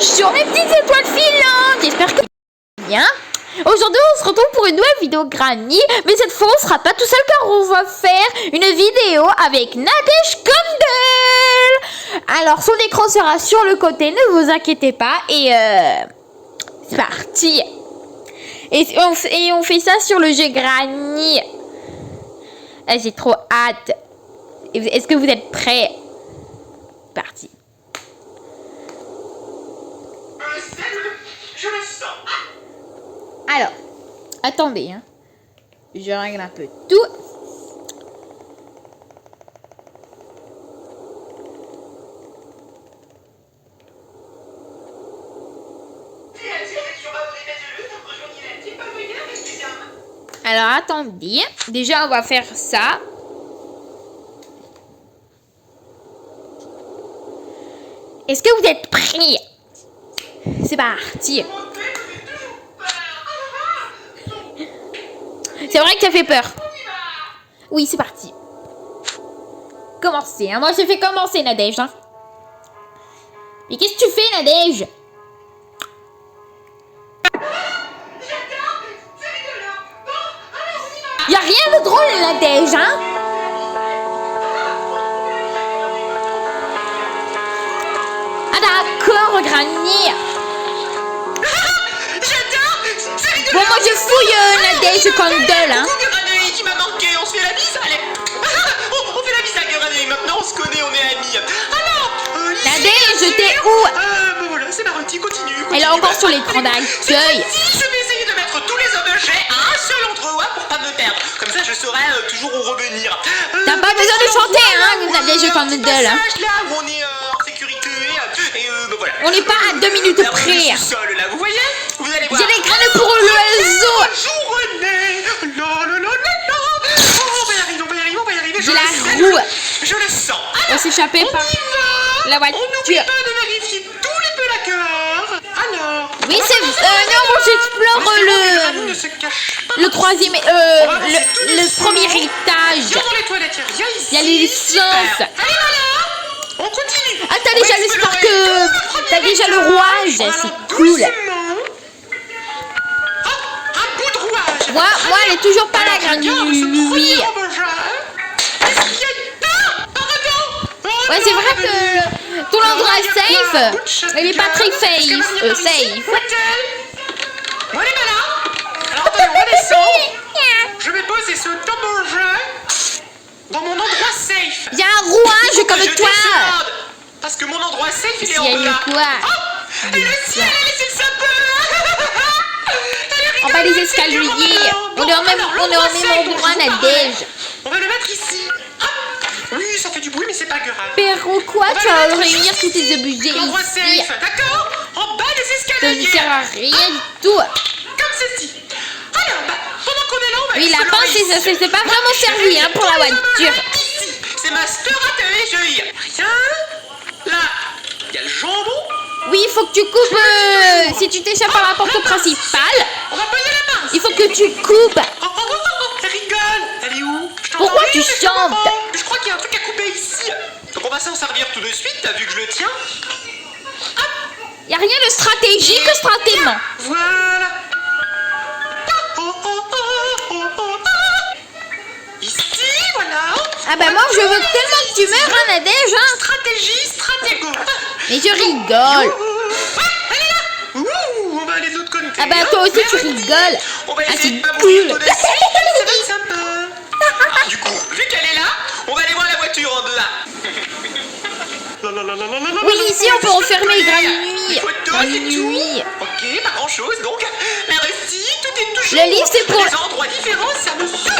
Bonjour mes petites étoiles filantes. J'espère que vous allez bien. Aujourd'hui on se retrouve pour une nouvelle vidéo Granny. Mais cette fois on sera pas tout seul car on va faire une vidéo avec Nadège Kondel. Alors son écran sera sur le côté, ne vous inquiétez pas. Et c'est parti. Et on fait ça sur le jeu Granny. J'ai trop hâte. Est-ce que vous êtes prêts? Parti. Je le sens. Alors, attendez, hein. Je règle un peu tout. Alors, attendez. Déjà, on va faire ça. Est-ce que vous êtes prêts? C'est parti. C'est vrai que ça fait peur. Oui, c'est parti. Commencez. Hein. Moi, j'ai fait commencer, Nadège. Hein. Mais qu'est-ce que tu fais, Nadège? Y a rien de drôle, Nadège, hein? Ah d'accord, Granny. Bon, moi je fouille Nadège Kondel, hein. Coucou Granny qui m'a manqué, on se fait la bise, allez. On fait la bise à Granny, maintenant on se connaît, on est amis. Alors, Nadège, t'es où? Bon voilà, c'est parti, continue. Elle est encore sur l'écran d'accueil. Je vais essayer de mettre tous les objets à un seul endroit pour pas me perdre. Comme ça je saurai toujours où revenir. T'as pas besoin de chanter, hein, Nadège Kondel. Hein. Là où on est en sécurité, et voilà. On n'est pas à 2 minutes près. Sol, là, vous voyez? Vous allez voir. J'ai les graines pour l'oiseau. Bonjour René. On va y arriver, on va y arriver. J'ai la roue. Je le sens. On s'échappait par la On n'oublie voiture. pas de vérifier tous les placards. Alors. Oui, c'est... non, j'explore Ne se cache pas. le troisième... le premier étage. Viens dans les toilettes, viens ici. Il y a les licences. Allez, voilà. On continue. Ah, t'as déjà le spark... T'as déjà le rouage. C'est cool. Un bout de rouage. Moi, elle est toujours pas là, Granny. Oui. Ouais, c'est vrai que ton endroit safe, il est pas très safe. Safe. Bon, elle est là. Alors, attendez, on redescend. Je vais poser ce objet dans mon endroit safe. Il y a un rouage comme Je toi. descende, parce que mon endroit safe, il est en Il y a bas. eu quoi? Et le ciel, c'est le sapin. En bas des escaliers. On est au même endroit, Nadège. On va le mettre ici. Oui, ça fait du bruit, mais c'est pas grave. Pero quoi? Tu vas réunir tous tes objets L'endroit ici. safe, d'accord? En bas des Ça escaliers. ne sert à rien du tout. Comme ceci. Alors, pendant qu'on est là, on va Oui, la pince, c'est pas vraiment servi hein, pour la voiture. C'est ma stratégie. Rien. Là, il y a le jambon. Oui, il faut que tu coupes. Si tu t'échappes par la porte principale, On va poser la pince. il faut que tu coupes. Elle rigole. Elle est où? Pourquoi tu chantes? Je crois qu'il y a un truc à couper ici. Donc on va s'en servir tout de suite, t'as vu que je le tiens. Y a rien de stratégique stratégiquement. Voilà. Ici, voilà. Ah bah moi je veux tellement que tu meurs, hein, Nadège. Hein. Stratégie, stratégo. Mais je rigole. Elle est là. Ouh, on va aller de l'autre côté. Ah bah toi aussi tu rigoles. On va Ah essayer c'est de pas mourir tout cool. de suite. Ça va être sympa. Du coup, vu qu'elle est là, on va aller voir la voiture en bas. Oui, ici on peut refermer Granny Nuit. Granny Nuit. Ok, pas grand chose donc. Merci, tout est toujours. Le livre, c'est pour- des endroits différents, ça me suit.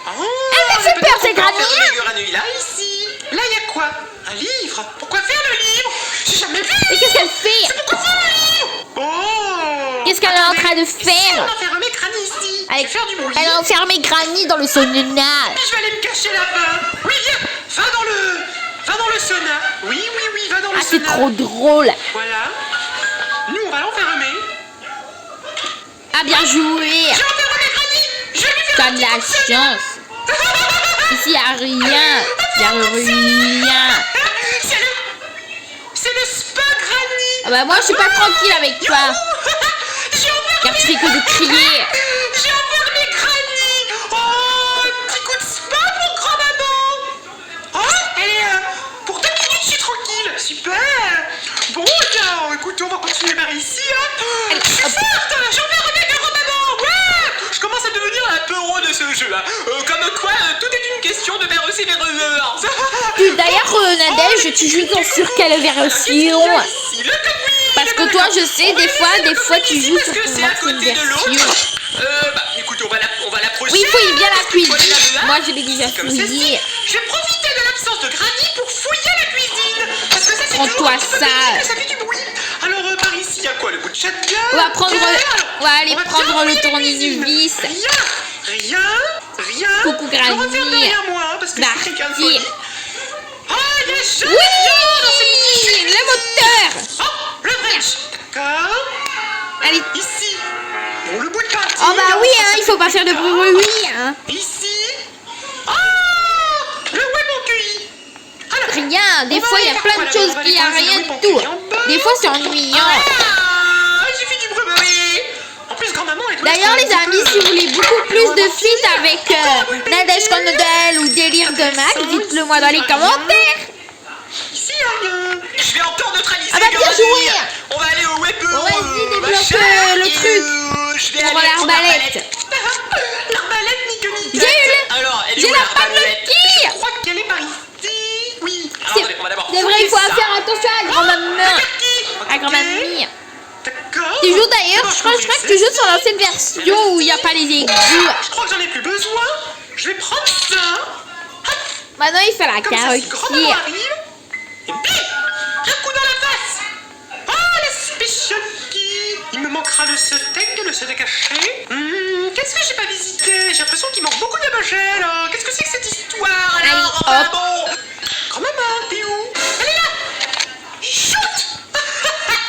Elle me fait peur, c'est Granny. Granny là, ici. Là, il y a quoi? Un livre? Pourquoi faire le livre? J'ai jamais vu. Mais qu'est-ce qu'elle fait? Pourquoi faire le livre? Oh. Qu'est-ce qu'elle est en train de Si faire? on enferme Granny ici. Je Elle vais faire du bruit. elle a enfermé Granny dans le sauna. Puis je vais aller me cacher là-bas. Oui, viens. Va dans le sauna. Oui, va dans le Ah, c'est sauna. trop drôle. Voilà. Nous, on va l'enfermer. Ah, bien joué. J'ai enfermé Granny. Je vais lui faire T'as un de petit la coup de sel. chance. Ici, y a rien. Y a rien. C'est le spa Ah bah moi je suis pas tranquille avec toi. Car tu fais que de crier. J'ai enfermé Granny. Oh, un petit coup de spa pour grand-maman. Oh, et pour 2 minutes, je suis tranquille. Super. Bon, tiens, écoute, on va continuer par ici. Hein. Je suis forte. J'ai enfermé grand-maman. Ouais. Je commence à devenir un peu heureux de ce jeu. Hein. Comme quoi, tout est une question de faire aussi les revers. D'ailleurs, Nadège, tu joues sur quelle version? Parce que toi, je sais, des fois, tu joues sur ton ancienne version. Bah, écoute, on va l'approcher. Oui, fouille bien la cuisine. Moi, je l'ai déjà fouillé. Je vais profiter de l'absence de Granny pour fouiller la cuisine. Parce que ça, c'est prends-toi ça. Ça fait du bruit. Alors, par ici, il y a quoi? Le bout de shotgun. On va aller prendre le tournevis. Rien. Coucou, Granny. Je referme derrière moi, parce que c'est quelqu'un de folie. Ah, il y a jamais oui, le moteur. Oh, le wrench. D'accord. Allez. Ici. Bon, le bout de partie. Oh bah oui, hein, il faut pas faire de bruit, hein. Ici. Oh, le web en QI. Alors, rien, des fois il y a plein de choses qui a rien du tout. Des fois c'est ennuyant. Ah, j'ai fait du bruit. En plus, grand-maman est... D'ailleurs les amis, si vous voulez beaucoup plus de feats avec Nadège Condel ou Délire de Mac, dites-le moi dans les commentaires. Ici, il y a rien. Je vais encore neutraliser. Ah bah bien joué. On va aller au web. Vas-y, débloque le truc. Je vais aller aller prendre l'arbalète. L'arbalète, Nico. Alors, j'ai la palette qui. Je crois qu'elle est par ici. Oui. C'est vrai, il faut faire attention à la grand-maman. À grand-mamie. D'accord. Tu joues d'ailleurs, je crois que tu joues sur l'ancienne version où il n'y a pas les égouts. Je crois que j'en ai plus besoin. Je vais prendre ça. Maintenant il fait la Comme ça, si carotte. grand-maman arrive, et bim, un coup dans la face. Oh, la special key. Il me manquera le steak caché. Qu'est-ce que j'ai pas visité? J'ai l'impression qu'il manque beaucoup d'objets là. Qu'est-ce que c'est que cette histoire alors? Allez, hop. Bon. Grand-maman, t'es où? Elle est là. Shoot.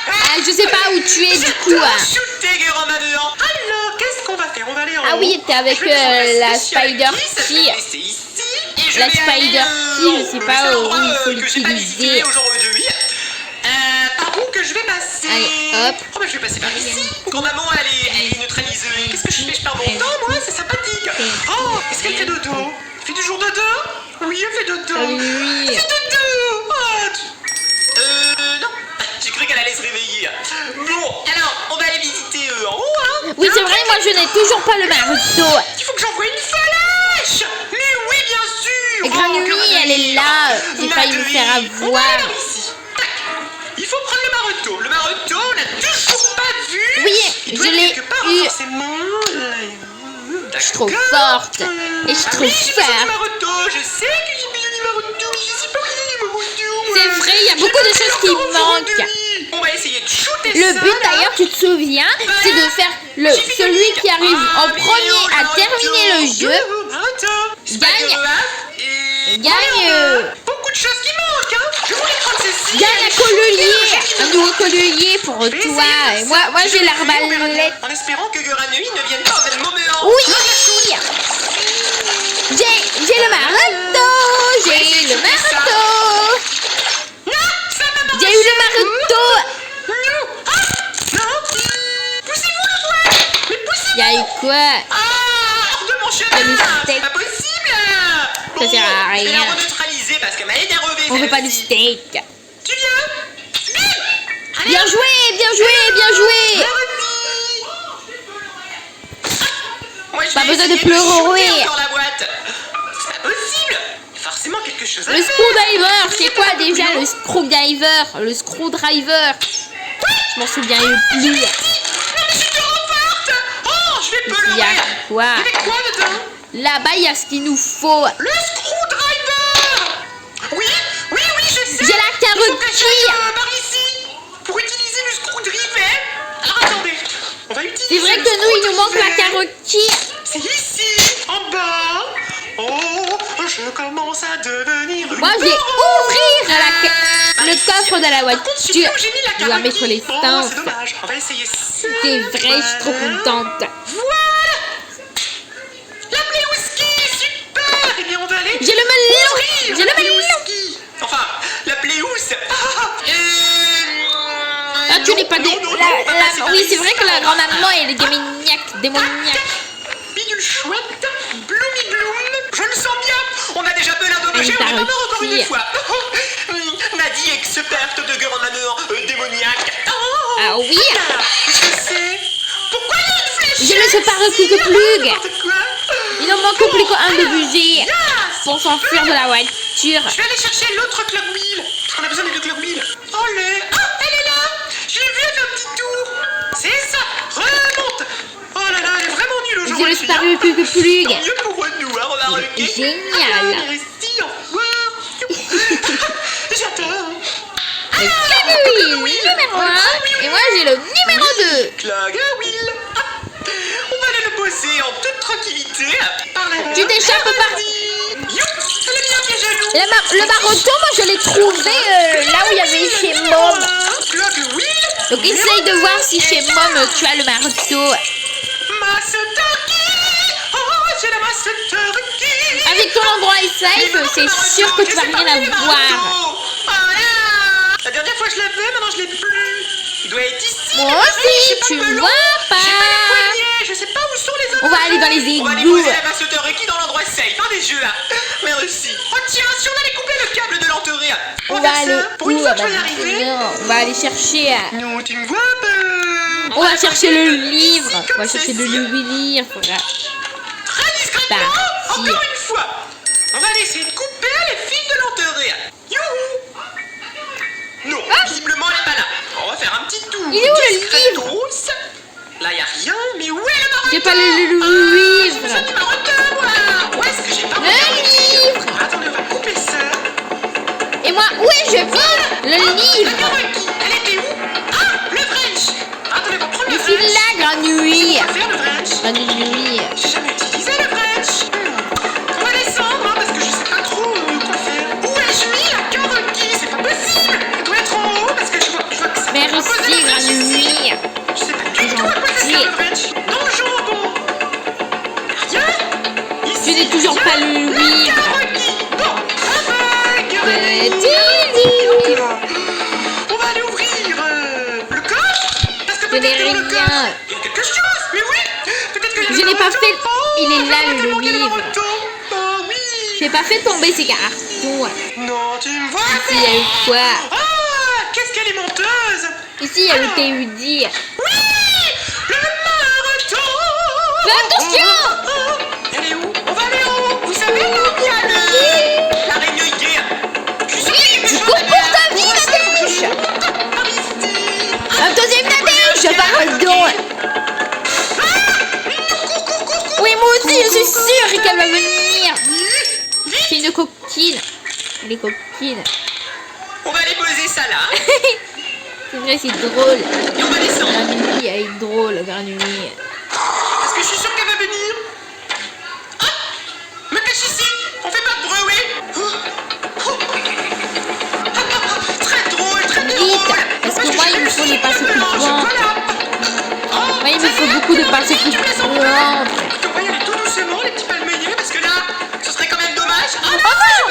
Ah, je sais pas où tu es du coup. Shooter, grand-maman. Alors, qu'est-ce qu'on va faire? On va aller en haut. Ah oui, t'es avec la Spider Key. La Spider Key, je sais pas où il faut l'utiliser. Par où que je vais passer? Allez, hop. Oh bah je vais passer par ici. Grand-maman, elle est neutralisée. Qu'est-ce que je fais? Je perds mon temps, moi? C'est sympathique. Oh, est-ce qu'elle fait dodo? Elle fait toujours dodo? Oui, elle fait dodo. Oui. Elle fait dodo. Oh, non. J'ai cru qu'elle allait se réveiller. Bon, alors, on va aller visiter en haut, hein. Oui, c'est vrai, moi je n'ai toujours pas le marteau. Il faut que j'envoie une flèche. Mais oui, bien sûr. Et Granny, elle est là. J'ai failli me faire avoir. Il faut prendre le marteau. Le marteau, on l'a toujours pas vu. Oui, je l'ai eu. Je suis trop forte. Et je suis trop forte. Je sais que j'ai besoin du marteau. Je sais pas où il est le marteau. C'est vrai, il y a beaucoup de choses qui manquent. On va essayer de shooter Le ça, but là. d'ailleurs, tu te souviens, c'est de faire celui qui arrive en premier à terminer le jeu gagne beaucoup de choses qui manquent, hein. Je voulais prendre ceci. gagne un collier, un nouveau collier pour toi. Et moi j'ai l'arbalète. En espérant que Granny ne vienne pas au même moment. Oui, j'ai le marteau, j'ai le marteau. J'ai eu le marteau. Poussez-vous le doigt. Mais poussez-vous. Y'a eu quoi? Hors de mon chemin. Le steak. Pas possible. Ça sert à Je vais rien. la reneutraliser parce qu'elle m'a énervé. On veut pas du steak. Tu viens? Allez. Bien joué, bien joué, bien joué. Moi, je Pas vais besoin de essayer pleurer. shooter dans la boîte. C'est pas possible. Il y a forcément quelque chose à Le faire. screwdriver, c'est quoi déjà le screwdriver? Le screwdriver. Je m'en souviens plus. Non, mais je suis trop forte. Oh, je vais Il y a pleurer. quoi? Il y avait quoi dedans? Là-bas, il y a ce qu'il nous faut. Le screwdriver. Oui, je sais. J'ai la Il faut que carotte. j'aille par ici pour utiliser le screwdriver. Alors attendez, on va utiliser. C'est vrai que nous, il nous manque la carotte. C'est ici, en bas. Oh, je commence à devenir. Moi, je vais ouvrir le coffre de la Par contre, je sais voiture. où j'ai mis la Je dois carotte. mettre les Oh, stances. c'est dommage. On va essayer ça. C'est vrai, je suis trop contente. Voilà. La Pléouski, super. Eh bien, on va aller. J'ai le melon. ouvrir J'ai le la melon. Pléouski. Enfin, la Pléousse. Ah, tu n'es pas oui, c'est vrai que la grand-maman, elle est démoniaque. Bidule chouette, Bloomy Bloom, je le sens bien. On a déjà plein endommagé, on est pas mort encore une fois. Nadie, experte de grand-maman démoniaque. Ah oui. Je sais. Pourquoi il y a une flèche? Je ne sais pas plus. Il en manque plus qu'un de budget pour s'enfuir de la voiture. Je vais aller chercher l'autre clog-wheel. On a besoin des deux clog-wheel. Olé. Ah, elle est là. Je l'ai vue, elle fait un petit tour. C'est ça. Remonte. Oh là là, elle est vraiment nulle aujourd'hui. Je ne sais pas plus. Tant mieux pour nous, hein, on va remarquer. Génial. Merci, au revoir. J'adore. Le clog-wheel numéro 1 et moi j'ai le numéro 2. Clog-wheel. On va aller le bosser en toute tranquillité. Tu t'échappes par... Le maroton, moi je l'ai trouvé là où il y avait chez Mom. Donc essaye de voir si chez Mom tu as le marteau. Avec ton endroit safe, c'est sûr que tu vas rien avoir. La dernière fois je l'avais, maintenant je l'ai plus. Il doit être ici. Moi aussi, tu vois pas. Je sais pas où sont les autres. On va aller dans les égouts. On va aller poser la masseteur qui dans l'endroit safe, hein, des jeux là. Merci. Oh tiens, si on allait couper le câble de l'enterré. On va aller pour une fois que je vais y arriver. On va aller chercher. Non, tu me vois pas. On va chercher le livre. On va chercher le livre. Très discrètement. Encore une fois. On va essayer de couper les fils de l'enterré. Youhou. Non, visiblement elle est pas là. On va faire un petit tour. Il est où le livre? Là y a rien, mais où est le marocain? J'ai pas le livre. J'ai besoin du marocain, moi. Où est-ce que j'ai pas le livre? Attendez, on va couper ça. Et moi, où est-ce que je vis le livre? Elle était où? Ah, le French. Attendez, on va prendre le French. Il est là, Granouille. On va faire le French. Granouille. J'ai jamais utilisé le French. On va descendre, hein, parce que je sais pas trop quoi faire. Où ai-je mis la carotte? C'est pas possible. Elle doit être en haut parce que je vois que ça. Merci, Granouille. Je sais pas du tout à quoi ça sert le French. Dans le jambon. Rien. Ici. Je n'ai toujours pas le livre. Bon, Petit livre. on va aller ouvrir le coffre. Parce que Je n'ai peut-être que dans le rien. coffre, il y a quelque chose. Mais oui. Peut-être que Je n'ai pas fait. Il est là le livre. Oh oui. Je n'ai pas fait tomber ces cartons. Non, tu me vois. Ici, il y a eu quoi? Ah, qu'est-ce qu'elle est menteuse. Ici, il y a le TUD. Oui, le marathon. Fais attention. Elle est où? On va aller en haut. Vous savez, là, il y a la réunion hier. Je suis sûr qu'il y a quelque chose. Cours pour ta vie, Nadège. Un deuxième Nadège, pardon. Oui, moi aussi, je suis sûre qu'elle va venir. C'est une coquine. Elle est coquine. On va aller poser ça là. C'est vrai, c'est drôle. Et on va descendre. Granouille, elle est drôle, Granouille. Parce que je suis sûre qu'elle va venir. Ah, me cache ici. On fait pas de bruit, oui. Très drôle, très drôle. Vite, parce que moi, il me faut les passer plus loin. Moi, il me faut beaucoup de passer plus loin. On va y aller tout doucement, les petits palmiers, parce que là, ce serait quand même dommage. Oh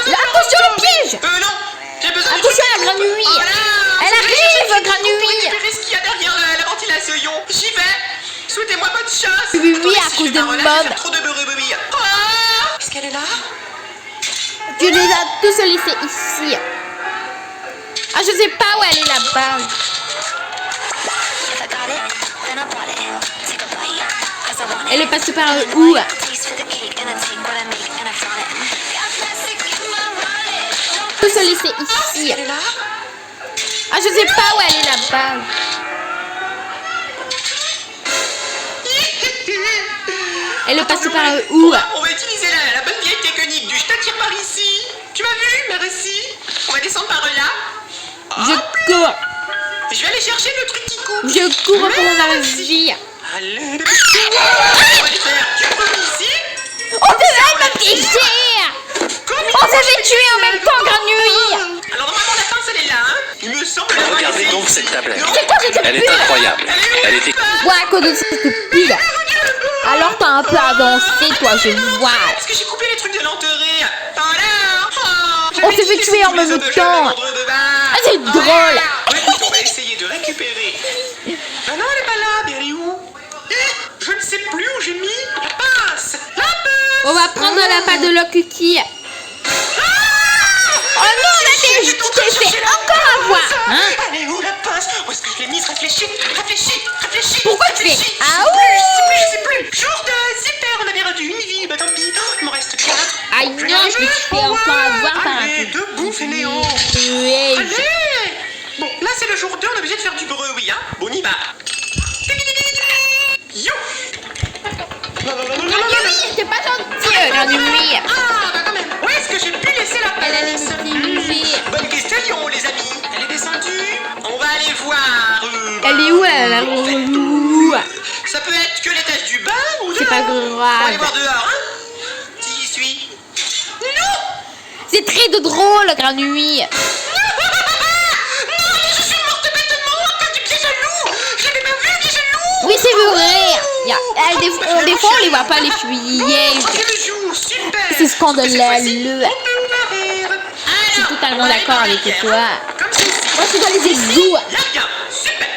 non, attention le piège. Non, j'ai besoin de Attention à la Granouille. Elle arrive, Granouille. récupérer ce qu'il y a derrière la ventilation. J'y vais. Souhaitez-moi bonne chance. Oui, Attendez, à si cause je de vais par là, Bob. je vais faire trop de beurre. Ah, est-ce qu'elle est là? Tu les as tous laissés ici. Ah, je sais pas où elle est là-bas. Elle est passée par où? Tous laissés ici. Elle est là? Ah, je sais pas où elle est là-bas. Elle est passée par où? On va utiliser la bonne vieille technique du je t'attire par ici. Tu m'as vu? Merci. On va descendre par là. Je cours. Je vais aller chercher le truc qui coupe. Je cours pour ma vie. Allez, on va les faire. Tu peux ici? Oh, elle m'a piégé. On s'est tué en même temps, Granouille. Alors normalement la pince elle est là, hein. Il me semble l'avoir Regardez laissée donc ici. cette tablette. C'est quoi cette Elle est pub? incroyable. Elle était... Ouais, à cause de cette pub. Alors t'as un peu avancé, toi, je vois. Parce que j'ai coupé les trucs de l'enterré. Voilà. On s'est fait tuer en même temps. Ah, c'est drôle. Écoute, on va essayer de récupérer On va prendre la pâte de Lokuki. Oh non, Nadège, tu t'es fait encore avoir, hein? Elle est où la pince? Où est-ce que je l'ai mise? Réfléchis. Pourquoi tu fais? Ah Je ouais? sais plus. Jour de super, on avait perdu une vie. Bah tant pis, il m'en reste 4. Aïe non, je me suis fait encore avoir par un Allez, peu. debout, fainéant. Ouais. Allez. Bon, là c'est le jour 2, on est obligé de faire du bruit, hein? Bon, on y va. Yo. Non. C'est pas gentil, la nuit. Ah, bah quand même. Où est-ce que j'ai pu laisser la Elle allait pince? me diriger. Bonne question, les amis. Elle est descendue. On va aller voir. Elle est où, elle? Ça peut être que l'étage du bas ou C'est dehors. pas On va aller voir grave. dehors, hein? Si j'y suis. Non. C'est très drôle, la nuit. Non, mais je suis morte bêtement à cause du piège à loup. J'avais pas vu le piège à loup. Oui, c'est vrai. Des fois, on les voit pas, les pièges. C'est le jour, super. C'est scandaleux. On peut ouvrir. Je suis totalement d'accord avec toi. Comme ceci. Moi, je suis dans les égouts. Là, bien. Super.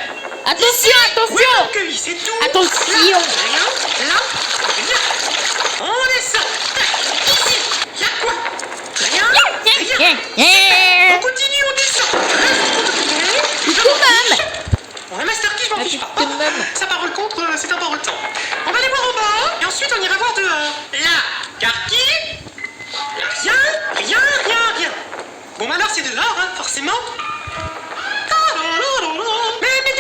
Attention, Oui, attention. recueilli, c'est tout. Attention. Là, rien. On descend. Ici. Y'a quoi? Rien. On continue, on descend. On a Master Key, je m'en fiche pas. Ça par contre, c'est important. On va aller voir en bas et ensuite on ira voir dehors. Là, Karki. Rien. Bon, bah alors c'est dehors, hein, forcément.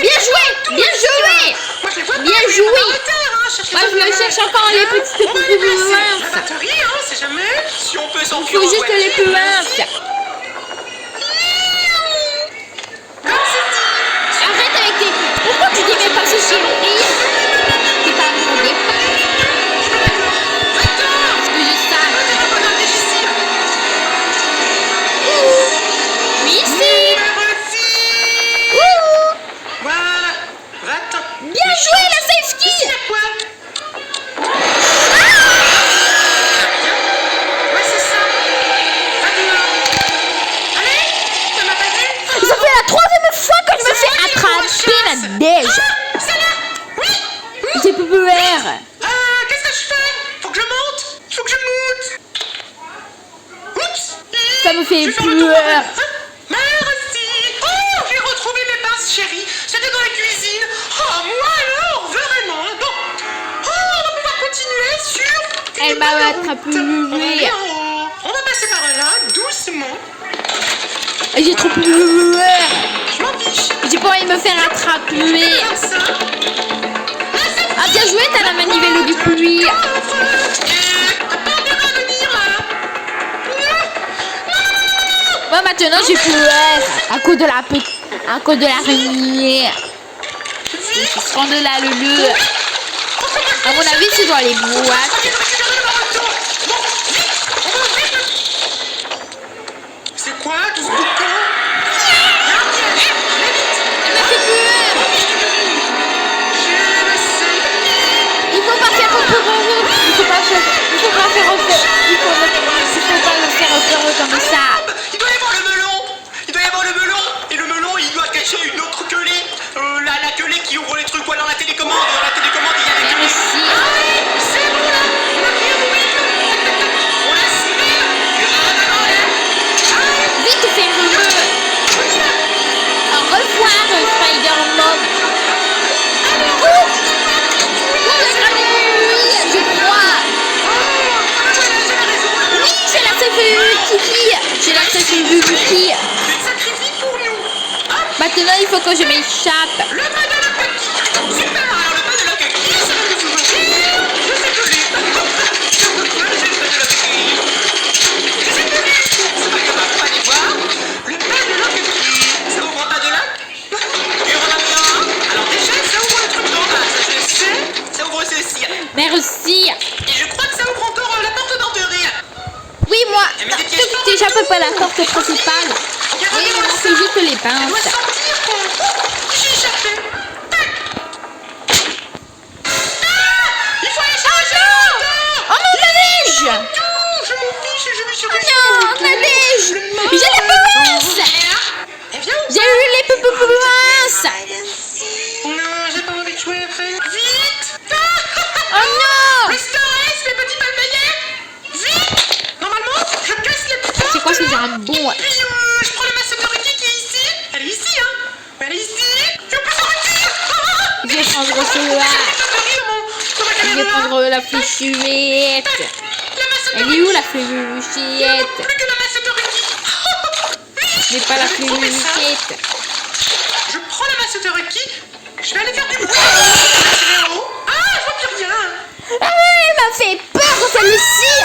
Bien joué. Bien joué. Moi je les vois pas, Bien mais joué. on va à terre, hein, cherche les Moi, je me batteries. cherche encore les petites On va les placer. La pinces. batterie, hein, c'est jamais. Si on peut s'enfuir Il faut en juste les voiture, pinces. comme c'est dit. Arrête avec tes... Pourquoi tu dis mais pas ce chéri? C'est pas mon départ. Parce que je sais. Oui, si. Ouh. Voilà, va-t'en. Bien joué, la safety. Ici, y'a quoi? Ouais, c'est ça. Va dehors. Allez, ça m'a pas vu? Ça fait la troisième fois que je me fais attraper, la dèche. C'est là. Oui. J'ai plus peur. Qu'est-ce que je fais? Faut que je monte. Faut que je monte. Oups. Ça me fait Je vais faire le tour par là. peur. Merci. Oh, j'ai retrouvé mes pinces, chérie. C'était dans la cuisine. Oh, moi alors, vraiment. Bon. Oh, on va pouvoir continuer sur... Elle m'a attrapé. On va aller en haut. On va passer par là, doucement. J'ai trop peur. Je m'en fiche. J'ai pas envie de me faire attraper. Comme ça. Ah, bien joué, t'as la manivelle du pluie. T'as pas intérêt à venir, là. Moi, maintenant, j'ai peur. À cause de l'araignée. C'est scandaleux. À mon avis, c'est dans les boîtes. C'est quoi tout ce boucan? Elle m'a fait peur. Il faut pas faire repère. Il faut pas le faire repère. Il faut pas le faire repère comme ça. Il doit y avoir le melon. Et le melon, il doit cacher une autre queulée. La queulée qui ouvre les trucs. Ou alors la télécommande. Dans la télécommande, il y a des... Merci. C'est bon là. On a pris un bruit. On la semaine. Vite, fais-le. Au revoir, Spider-Man. Oh, la grenouille, je crois. Oui, j'ai la CPU Kiki. J'ai la CPU Kiki. Tu te sacrifies pour nous. Maintenant, il faut que je m'échappe. Le pas de la coquille. Super. Alors le pas de la coquille, ça va nous ouvrir. Je sais que j'ai. Je sais pas de la coquille. Je sais que j'ai. C'est pas grave, on va aller voir. Le pas de la coquille. Ça ouvre un pas de lac. Et on en a mis un. Alors déjà, ça ouvre le truc d'en bas. Ça je le sais. Ça ouvre ceci. Merci. Et je crois que ça ouvre encore la porte d'entrée. Oui, moi, j'échappe pas la porte principale. Oui, moi, c'est juste les Elle doit pinces. sentir qu'on... J'ai échappé. Tac. Il faut aller chercher. Oh non, Nadège. Je m'en fiche et je vais sur Non, Nadège. J'ai les pinces. Eh bien, J'ai eu les pinces. non, j'ai pas envie de jouer après. Vite. Oh non. Le stress, les petits palpayets. Je vais prendre cela. Je vais prendre la fléchette. Elle est où la fléchette? Je n'ai pas la fléchette. Je prends la masse de Ricky. Je vais aller faire du bruit. Ah, je vois plus rien. Ah ouais, elle m'a fait peur celle-ci.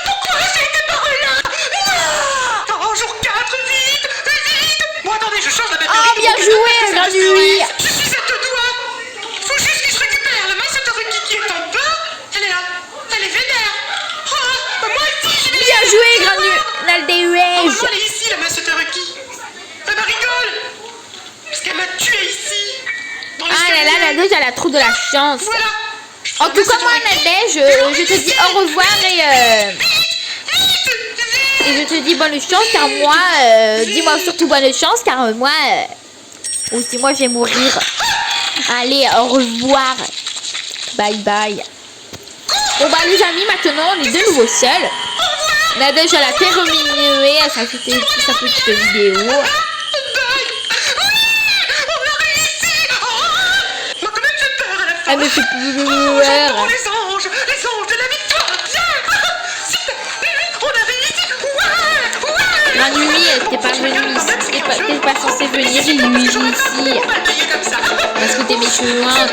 Pourquoi j'ai été par là? Oh, jour 4, vite. Bon, attendez, je change la batterie. Oh, bien joué, Granny. Je suis à deux doigts. Faut juste que je récupère la masse de Ricky qui est en bas. Elle est là. Elle est vénère. Oh, moi aussi, je vais... Bien joué, Granny. Normalement, elle est ici, la masse de Ricky. Elle me rigole. Parce qu'elle m'a tué ici. Ah là là, Nadège, elle a trop de la chance. Voilà. En tout cas, moi, Nadège, je te dis au revoir et je te dis bonne chance car moi, dis-moi surtout bonne chance car moi, aussi moi je vais mourir. Allez, au revoir. Bye bye. Bon bah les amis, maintenant on est de nouveau seuls. Nadège, elle a terminé sa petite vidéo. Elle me fait peur. Les anges de la victoire. On a réussi. Ouais. La nuit, t'es pas venue ici. T'es pas censé venir ici. Parce que t'es méchante.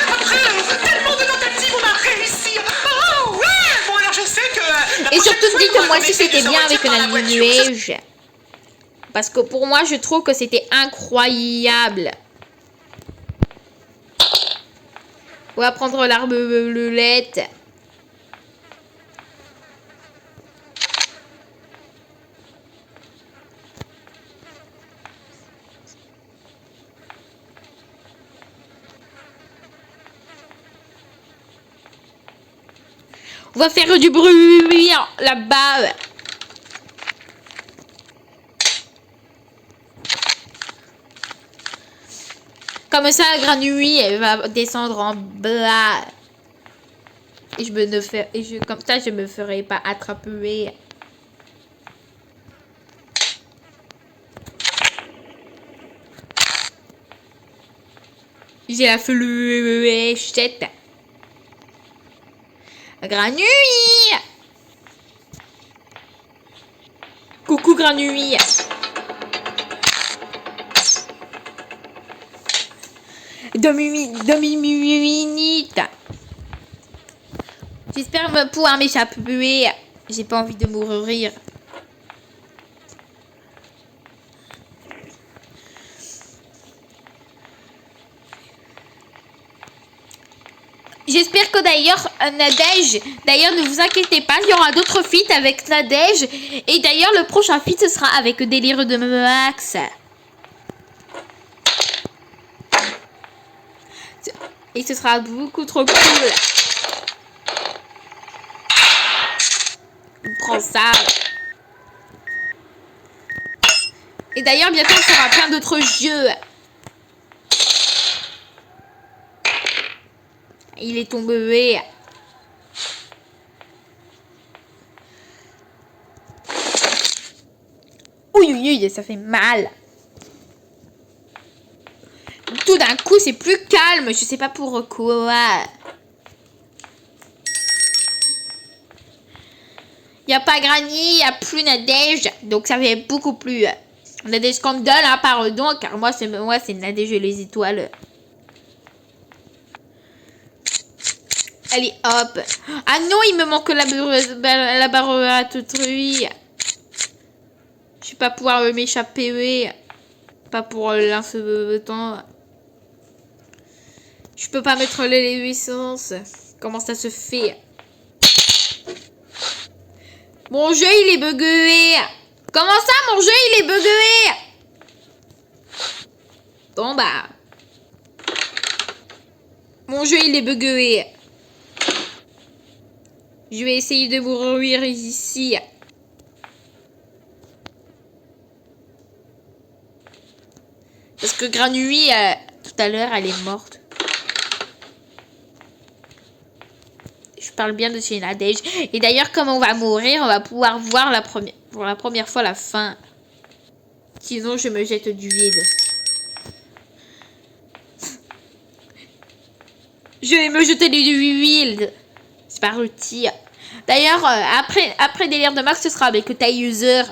Après tellement de tentatives, on a réussi. Oh ouais. Bon alors je sais que... Et surtout, dites-moi si c'était bien avec la nuage. Parce que pour moi, je trouve que c'était incroyable. On va prendre l'arbre violette. On va faire du bruit là-bas. Comme ça, Granny, elle va descendre en bas. Et comme ça, je me ferai pas attraper. J'ai la fléchette. Granny. Coucou Granny. Demi-minute. J'espère pouvoir m'échapper. J'ai pas envie de mourir. J'espère que d'ailleurs Nadège, ne vous inquiétez pas, il y aura d'autres feats avec Nadège. Et d'ailleurs le prochain feat ce sera avec Délire de Max. Et ce sera beaucoup trop cool. Prends ça. Et d'ailleurs, bientôt, on fera plein d'autres jeux. Il est tombé. Oui, ça fait mal. Tout d'un coup, c'est plus calme. Je sais pas pourquoi. Il n'y a pas Granny, il n'y a plus Nadège. Donc, ça fait beaucoup plus. Nadège Candle, hein, pardon. Car moi, c'est Nadège et les étoiles. Allez, hop. Ah non, il me manque la barre à tout truie. Je vais pas pouvoir m'échapper. Pas pour l'instant. Je peux pas mettre les puissances. Comment ça se fait? Mon jeu, il est bugué. Comment ça, mon jeu, il est bugué? Bon, bah. Mon jeu, il est bugué. Je vais essayer de mourir ici. Parce que Granny, tout à l'heure, elle est morte. Je parle bien de chez Nadège. Et d'ailleurs, comme on va mourir, on va pouvoir voir pour la première fois la fin. Sinon, je me jette du vide. Je vais me jeter de l'huile. C'est pas rôti. D'ailleurs, après délire de Max, ce sera avec le tailleur.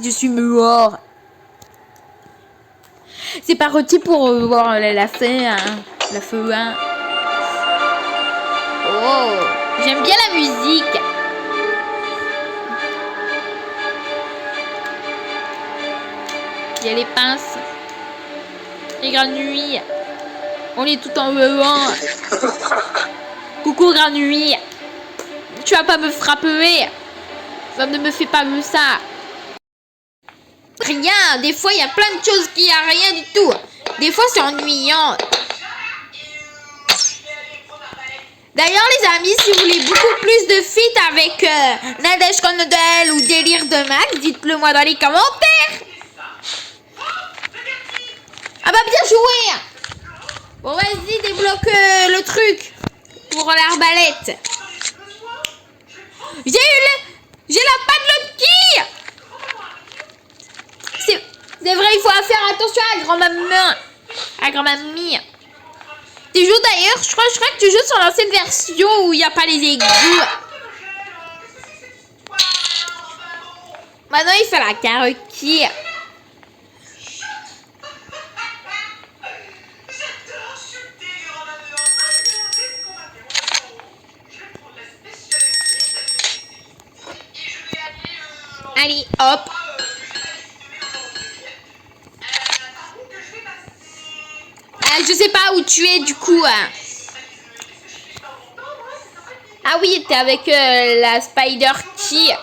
Je suis mort. C'est pas rôti pour voir la fin. Hein. La feu, hein. Oh, j'aime bien la musique. Il y a les pinces. Les granouilles. On est tout en blanc. Coucou granouille. Tu vas pas me frapper. Ça ne me fait pas ça. Rien. Des fois, il y a plein de choses qui n'y a rien du tout. Des fois, c'est ennuyant. D'ailleurs, les amis, si vous voulez beaucoup plus de feats avec Nadège Condel ou Délire de Max, dites-le moi dans les commentaires. Ah bah bien joué. Bon, vas-y, débloque le truc pour l'arbalète. J'ai la padlock. C'est vrai, il faut faire attention à la grand-maman. À grand-mamie. Tu joues d'ailleurs, je crois que tu joues sur l'ancienne version où il n'y a pas les égouts. Maintenant, il fait la karaoké. Allez, hop. Je sais pas où tu es du coup. Ah oui, t'es avec la Spider Key.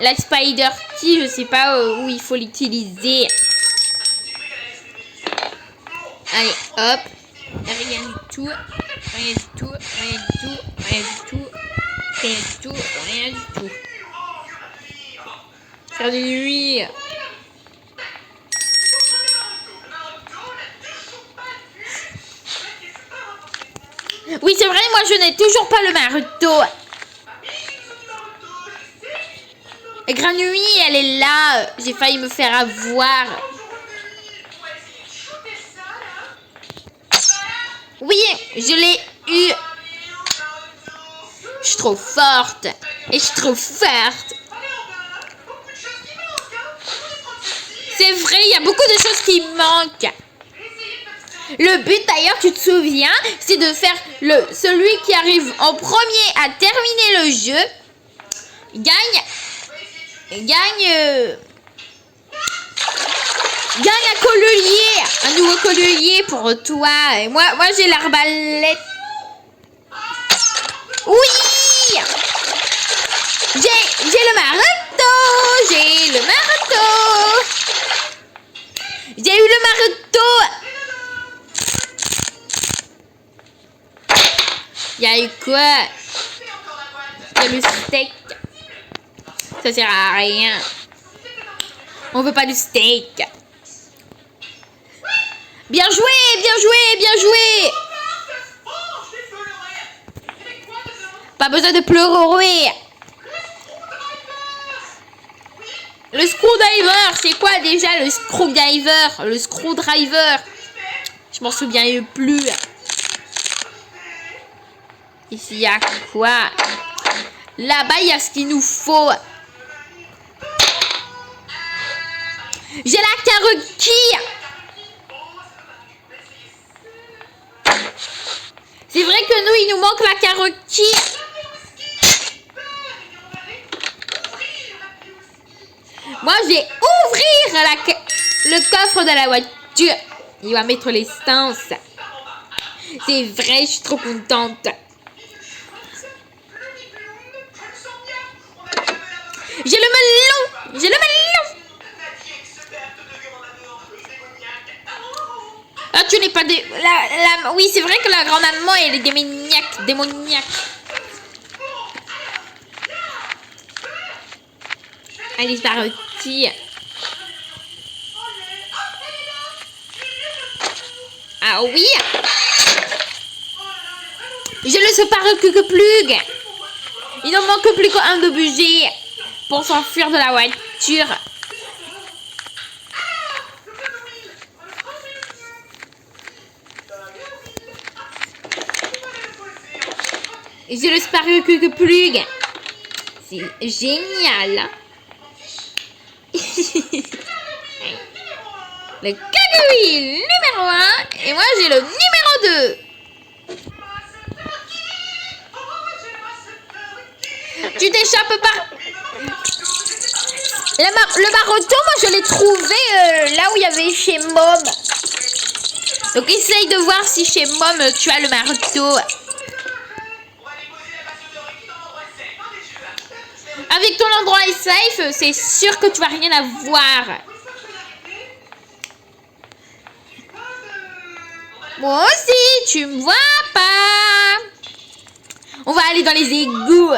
La Spider Key, je sais pas où il faut l'utiliser. Allez, hop. Rien du tout. Rien du tout. Rien du tout. Rien du tout. Rien du tout. Rien du tout. Faire de nuit. Oui, c'est vrai, moi je n'ai toujours pas le marteau. Granouille, elle est là. J'ai failli me faire avoir. Oui, je l'ai eu. Je suis trop forte. Et je suis trop forte. C'est vrai, il y a beaucoup de choses qui manquent. Le but d'ailleurs, tu te souviens, c'est de faire celui qui arrive en premier à terminer le jeu gagne un collier, un nouveau collier pour toi. Et moi j'ai l'arbalète. Oui, j'ai le marteau, j'ai le marteau, j'ai eu le marteau. Il y a eu quoi? Il y a le steak. Ça sert à rien. On veut pas du steak. Bien joué, bien joué, bien joué. Pas besoin de pleurer. Le screwdriver, c'est quoi déjà le screwdriver? Le screwdriver. Je m'en souviens plus. Ici, il y a quoi? Là-bas, il y a ce qu'il nous faut. J'ai la karaoké. C'est vrai que nous, il nous manque la karaoké. Moi, je vais ouvrir le coffre de la voiture. Il va mettre l'essence. C'est vrai, je suis trop contente. J'ai le melon. J'ai le melon. Ah, tu n'es pas des... Oui, c'est vrai que la grand-maman, elle est démoniaque. Allez, ça retire. Ah oui. J'ai le super-plug. Il ne manque plus qu'un de budget pour s'enfuir de la voiture. J'ai le Sparkle Plug. C'est génial. Le Kagui numéro 1 et moi j'ai le numéro 2. Tu t'échappes par... Le marteau, moi je l'ai trouvé là où il y avait chez Mom. Donc essaye de voir si chez Mom tu as le marteau. Avec ton endroit est safe, c'est sûr que tu vas rien avoir. Moi aussi, tu me vois pas. On va aller dans les égouts.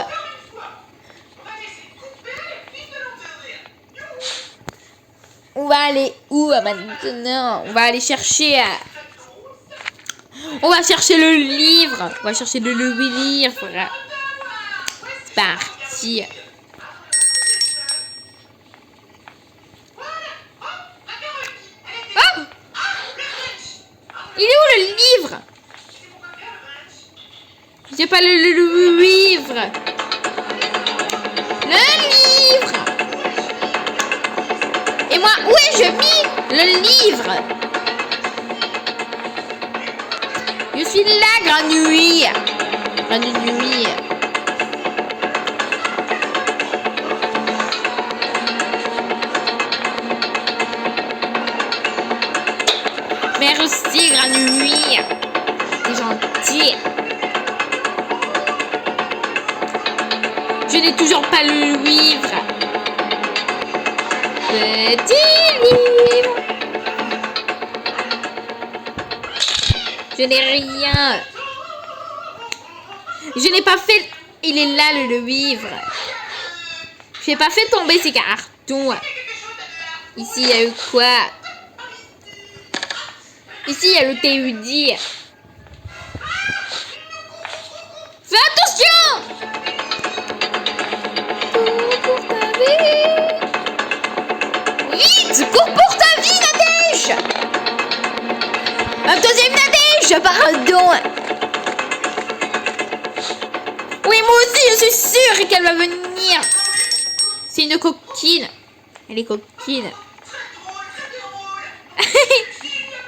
On va aller où maintenant? On va aller chercher... On va chercher le livre. On va chercher le livre. C'est parti. Oh! Il est où le livre? J'ai pas le livre. Le livre. Et moi, où ai-je mis le livre? Je suis là, Granouille. Granouille. Merci, Granouille. C'est gentil. Je n'ai toujours pas le livre. Petit livre. Je n'ai rien. Je n'ai pas fait... Il est là, le livre. Je n'ai pas fait tomber ces cartons. Ici, il y a eu quoi? Ici, il y a le TUD. Fais attention! Cours pour ta vie. Vite! Cours pour ta vie, Nadège! Ma deuxième Nadège! Pardon! Oui, moi aussi, je suis sûre qu'elle va venir. C'est une coquine. Elle est coquine.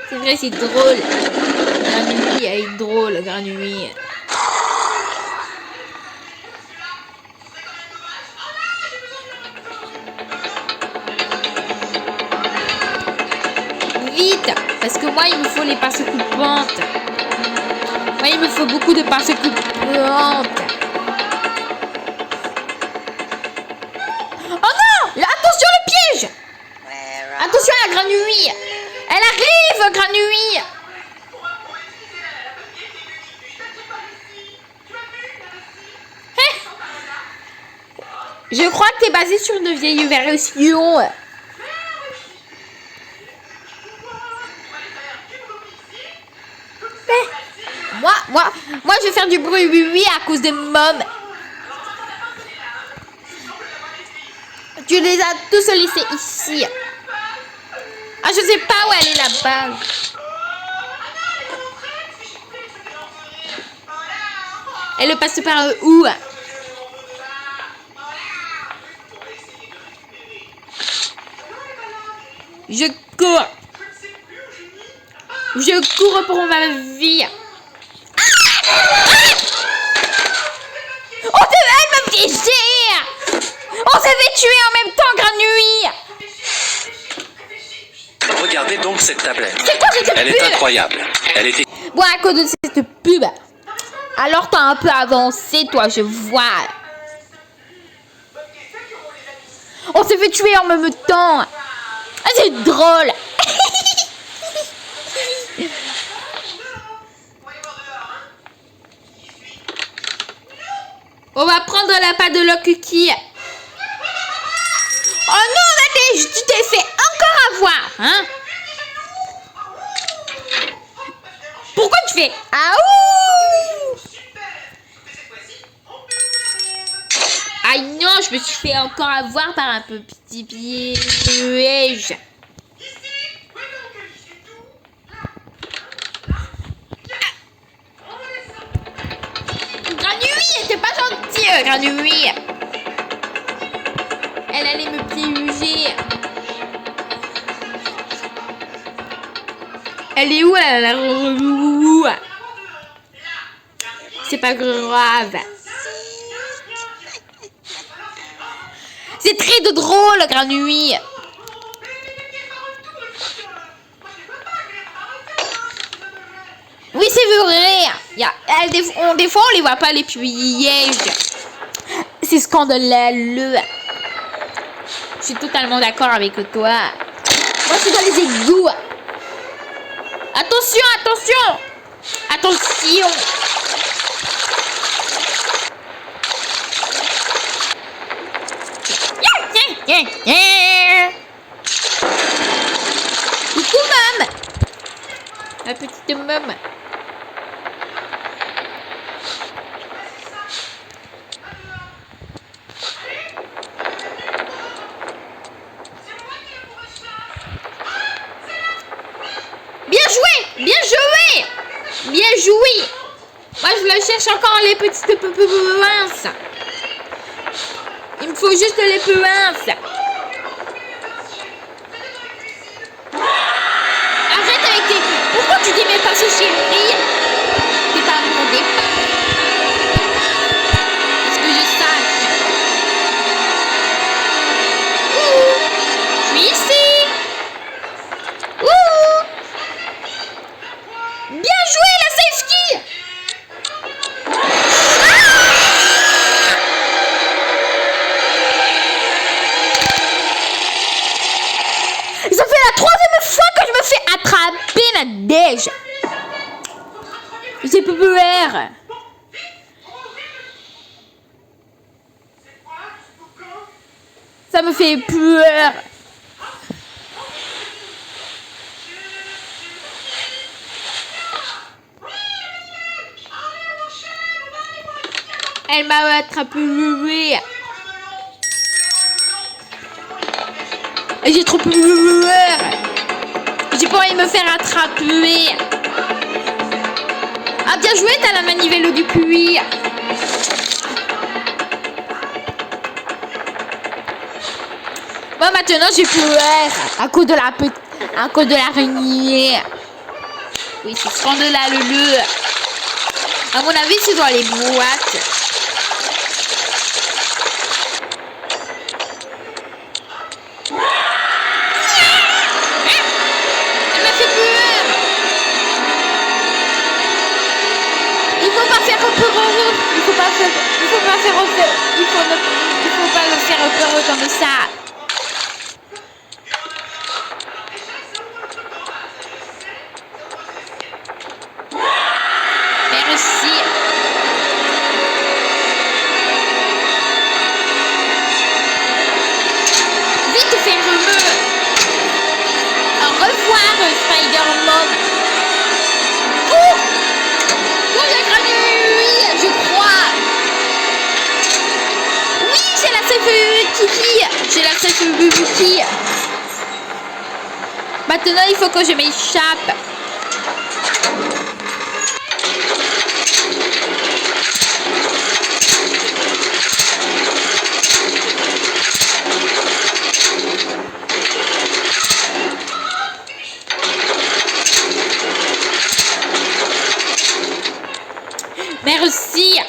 C'est vrai, c'est drôle. Granouille, elle est drôle, Granouille. Vite, parce que moi, il me faut les pinces coupantes. Moi, il me faut beaucoup de pinces coupantes. Oh non! Attention, le piège! Attention à la Granouille! Elle arrive, Granouille! Hey! Je crois que t'es basé sur une vieille version. Hey! Moi, je vais faire du bruit, oui, à cause de Mom. Tu les as tous laissés ici. Ah, je sais pas où elle est là-bas. Elle passe par où? Je cours. Je cours pour ma vie. On s'est me piéger. On s'est fait tuer en même temps, Granouille. Regardez donc cette tablette. C'est quoi cette Elle pub? est incroyable. Elle était... Bon, à cause de cette pub. Alors t'as un peu avancé, toi, je vois. On s'est fait tuer en même temps. Ah, c'est drôle. On va prendre la pâte de Lock-Cookie. Oh non, Nadège, tu t'es fait encore avoir, hein? Pourquoi tu fais aouh? Aïe non, je me suis fait encore avoir par un petit piège. Granouille, grenouille. Elle allait me piéger. Elle est où, la grenouille? C'est pas grave. C'est très drôle, grenouille. Oui, c'est vrai. Des fois, on les voit pas, les pièges. C'est scandaleux. Je suis totalement d'accord avec toi. Moi, je suis dans les égouts. Attention, attention. Attention. Coucou, maman. La petite maman. Bien joué! Bien joué! Bien joué! Moi, je le cherche encore les petites pinces. Il me faut juste les pinces. Arrête avec tes... Pourquoi tu dis mes pinces, chérie? T'es pas mon départ. Est-ce que je sache? Ouh! Je suis ici. Ouh! Bien joué, la safety! Ça fait la 3e fois que je me fais attraper, Nadège. J'ai peur. Ça me fait peur. Elle m'a attrapé. J'ai trop peur. J'ai pas envie de me faire attraper. Ah, bien joué, t'as la manivelle du cuir. Moi, maintenant, j'ai peur. À cause de l'araignée. Oui, c'est scandaleux. À mon avis, c'est dans les boîtes. Elle m'a fait peur. Il faut pas faire peur. Il faut pas le faire peur comme ça. Merci. Vite, ferme-le. Au revoir, Spider-Man. Oh, la grenouille, je crois. Oui, j'ai la safe Kiki. Maintenant, il faut que je m'échappe. Merci.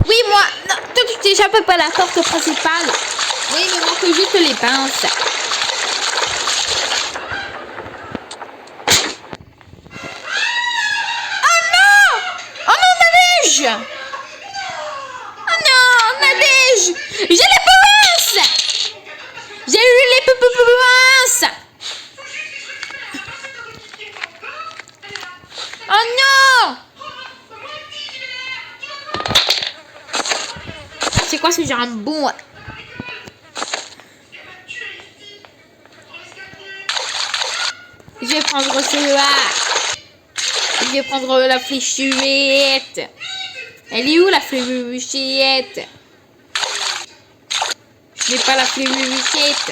Oui, moi... Non, toi, tu t'échappes pas à la porte principale. Oui, il me manque juste les pinces. Oh non! Oh non, Nadège! Oh non, Nadège! J'ai les pinces! J'ai eu les pinces! Oh non! C'est quoi ce jambon? Je vais prendre celui-là. Je vais prendre la fléchette. Elle est où la fléchette? Je n'ai pas la fléchette.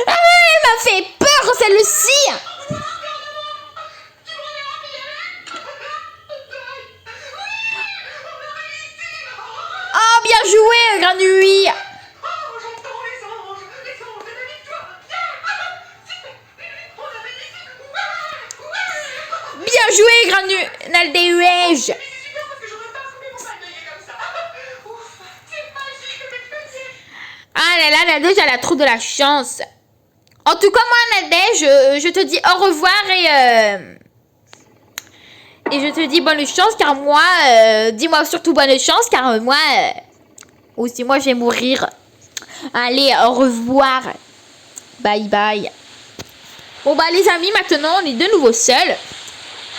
Ah, elle m'a fait peur, prendre celle-ci. Oh, bien joué, Granui. Bien joué, Granaldeuge. Ah là là, Nadège, elle a trop de la chance. En tout cas, moi, Nadège, je te dis au revoir et je te dis bonne chance, car moi, dis-moi surtout bonne chance, car moi, aussi moi, je vais mourir. Allez, au revoir. Bye bye. Bon bah les amis, maintenant, on est de nouveau seuls.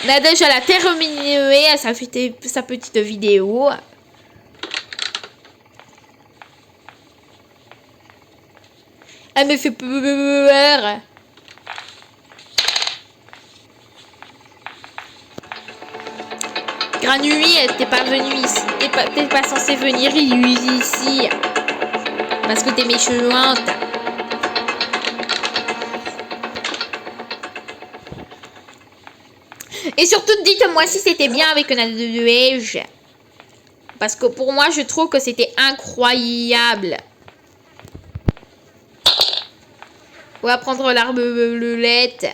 Nadège, elle a terminé sa petite vidéo. Elle me fait peur. Granui, t'es pas venu ici. T'es pas censé venir ici. Parce que t'es méchante. Et surtout, dites-moi si c'était bien avec Nadège. Parce que pour moi, je trouve que c'était incroyable. On va prendre l'arbalète.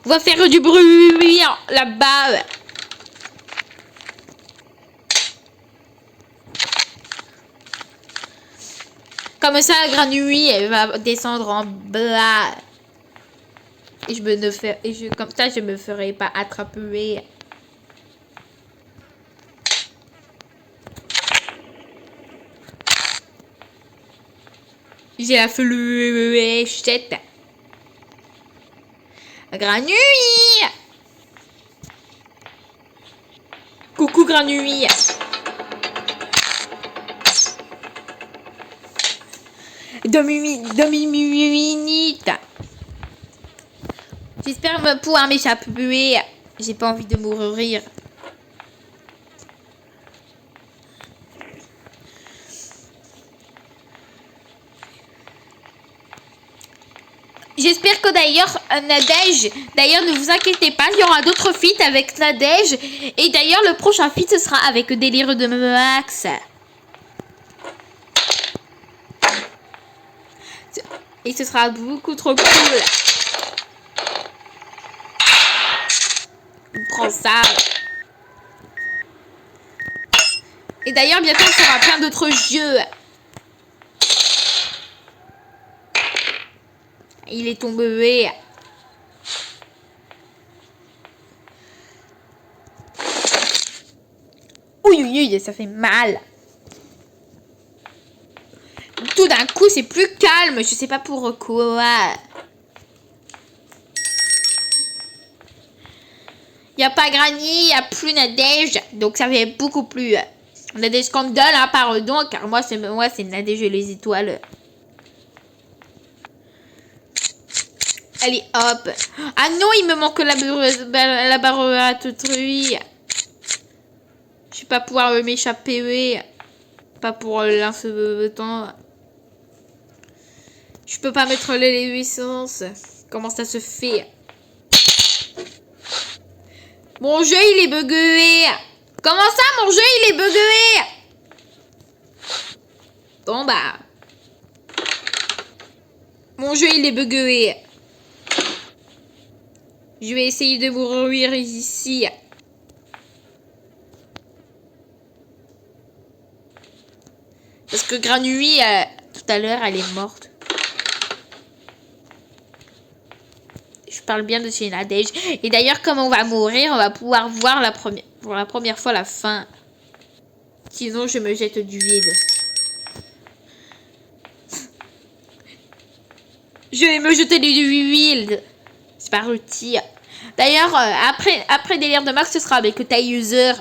On va faire du bruit là-bas. Comme ça, Granui, elle va descendre en bas. Et comme ça, je me ferai pas attraper. J'ai la fléchette. Granui! Coucou Granui! Demi-minute. J'espère pouvoir m'échapper. J'ai pas envie de mourir. J'espère que d'ailleurs Nadège, ne vous inquiétez pas, il y aura d'autres feats avec Nadège. Et d'ailleurs le prochain feat ce sera avec Délire de Max. Et ce sera beaucoup trop cool. Prends ça. Et d'ailleurs bientôt il y aura plein d'autres jeux. Il est tombé. Oui, ça fait mal. Tout d'un coup, c'est plus calme. Je sais pas pourquoi. Il n'y a pas Granny, il n'y a plus Nadège. Donc ça fait beaucoup plus. Nadège Candle, hein, pardon. Car moi, c'est Nadège et les étoiles. Allez, hop. Ah non, il me manque la barre à truie. Je vais pas pouvoir m'échapper. Pas pour l'instant. Je peux pas mettre les licences. Comment ça se fait? Mon jeu, il est bugué. Comment ça, mon jeu, il est bugué? Bon, bah. Mon jeu, il est bugué. Je vais essayer de mourir ici. Parce que Granui, tout à l'heure, elle est morte. Je parle bien de chez Nadège. Et d'ailleurs, comme on va mourir, on va pouvoir voir pour la première fois la fin. Sinon, je me jette du vide. Je vais me jeter du vide. C'est pas rôti. D'ailleurs, après Délire de Max, ce sera avec Tailluser.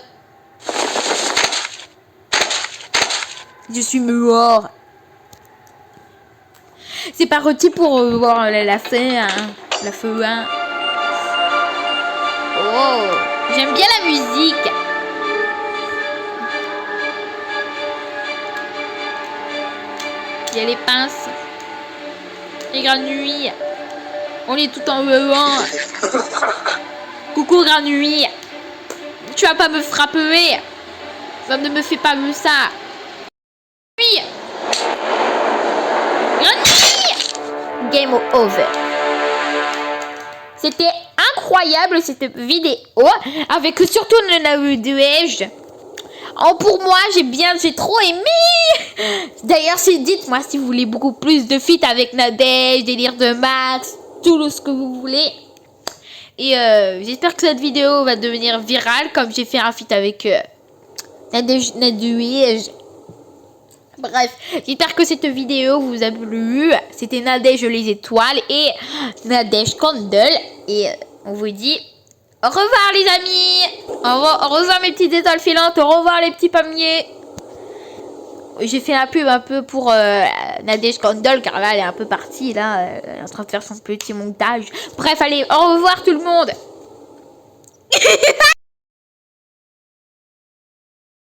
Je suis mort. C'est pas rôti pour voir la fin. Hein. La feu 1. Oh, j'aime bien la musique. Il y a les pinces. Les granouilles. On est tout en bevant. Coucou granouille. Tu vas pas me frapper. Ça ne me fait pas ça. Oui. Granouille. Game over. C'était incroyable cette vidéo. Avec surtout le Nadège. Oh, pour moi, j'ai trop aimé. D'ailleurs, dites-moi si vous voulez beaucoup plus de feats avec Nadège, délire de Max, tout ce que vous voulez. Et j'espère que cette vidéo va devenir virale, comme j'ai fait un feat avec Nadège. Bref, j'espère que cette vidéo vous a plu. C'était Nadège les étoiles et Nadège Candle. Et on vous dit au revoir les amis. Au revoir mes petites étoiles filantes. Au revoir les petits pommiers. J'ai fait la pub un peu pour Nadège Candle car là elle est un peu partie. Là, elle est en train de faire son petit montage. Bref, allez, au revoir tout le monde.